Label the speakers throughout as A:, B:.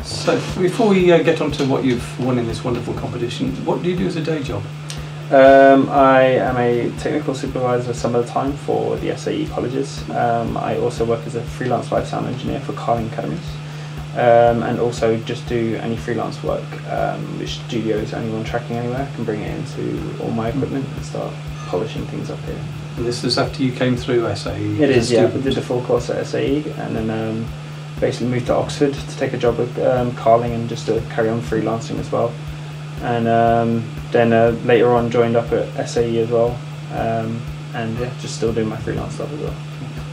A: So before we get on to what you've won in this wonderful competition, what do you do as a day job?
B: I am a technical supervisor some of the time for the SAE colleges. I also work as a freelance live sound engineer for carling academies, and also just do any freelance work, which studios, anyone tracking anywhere, can bring it into all my equipment and start polishing things up here.
A: This is after you came through SAE?
B: It is, yeah. We did the full course at SAE and then basically moved to Oxford to take a job with carling and just to carry on freelancing as well. And then later on joined up at SAE as well, and yeah, just still doing my freelance stuff as well.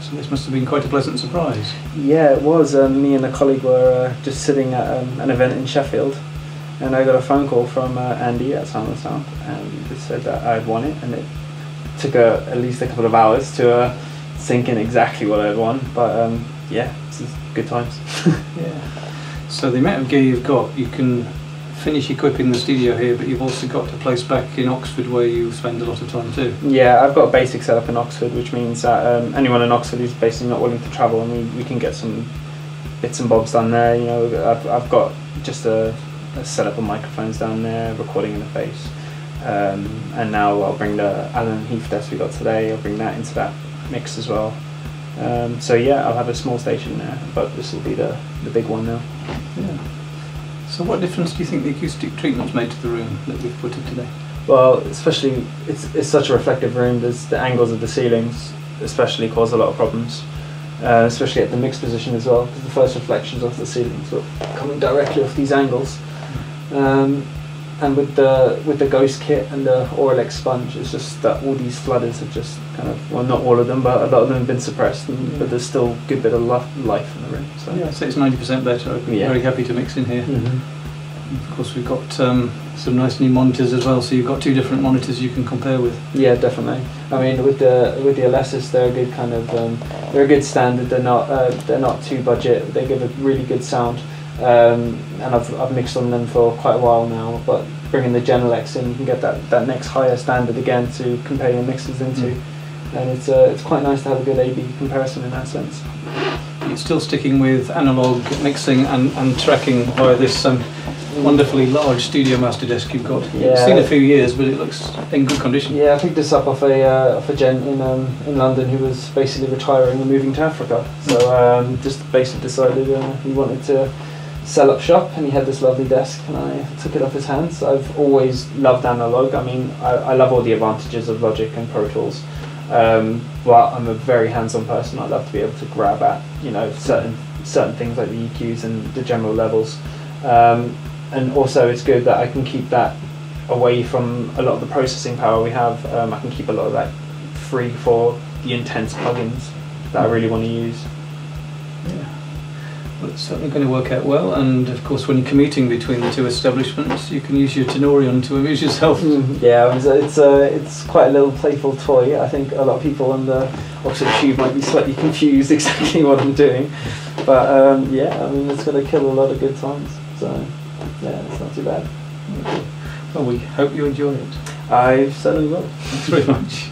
A: So this must have been quite a pleasant surprise.
B: Yeah, it was. Me and a colleague were just sitting at an event in Sheffield, and I got a phone call from Andy at Sound on Sound, and he just said that I had won it, and it took at least a couple of hours to sink in exactly what I had won, but yeah, this is good times.
A: Yeah. So the amount of gear you've got, you can finish equipping the studio here, but you've also got a place back in Oxford where you spend a lot of time too. Yeah,
B: I've got a basic setup in Oxford, which means that anyone in Oxford who's basically not willing to travel, and we can get some bits and bobs done there. You know, I've got just a setup of microphones down there, recording interface, and now I'll bring the Allen Heath desk we got today. I'll bring that into that mix as well. So yeah, I'll have a small station there, but this will be the big one now.
A: Yeah. So what difference do you think the acoustic treatment's made to the room that we've put in today?
B: Well, especially it's such a reflective room. There's the angles of the ceilings especially cause a lot of problems, especially at the mix position as well, because the first reflections off the ceilings were coming directly off these angles. And with the Ghost kit and the Auralex sponge, it's just that all these flooders have just kind of, well, not all of them, but a lot of them have been suppressed, but there's still a good bit of life in the room. So
A: yeah, so it's 90% better. I'm very happy to mix in here. Of course, we've got some nice new monitors as well, so you've got two different monitors you can compare with.
B: Yeah, definitely. I mean, with the Alesis, they're a good kind of they're a good standard. They're not too budget. They give a really good sound. And I've mixed on them for quite a while now, but bringing the Genelex in, you can get that next higher standard again to compare your mixes into, and it's quite nice to have a good A/B comparison in that sense.
A: You're still sticking with analog mixing and tracking via this wonderfully large Studio Master desk you've got.
B: Yeah.
A: It's seen a few years, but it looks in good condition.
B: Yeah, I picked this up off a gent in London who was basically retiring and moving to Africa. So just basically decided he wanted to sell up shop, and he had this lovely desk, and I took it off his hands. I've always loved analog. I mean, I love all the advantages of Logic and Pro Tools, but I'm a very hands-on person. I love to be able to grab at, you know, certain things like the EQs and the general levels, and also it's good that I can keep that away from a lot of the processing power we have. I can keep a lot of that free for the intense plugins that I really want to use.
A: Yeah. Well, it's certainly going to work out well, and of course when you're commuting between the two establishments, you can use your Tenorion to amuse yourself.
B: Yeah, it's quite a little playful toy. I think a lot of people on the Oxford Tube might be slightly confused exactly what I'm doing, but yeah, I mean, it's going to kill a lot of good times, so yeah, it's not too bad.
A: Well, we hope you enjoy it.
B: I certainly will.
A: Thanks very much.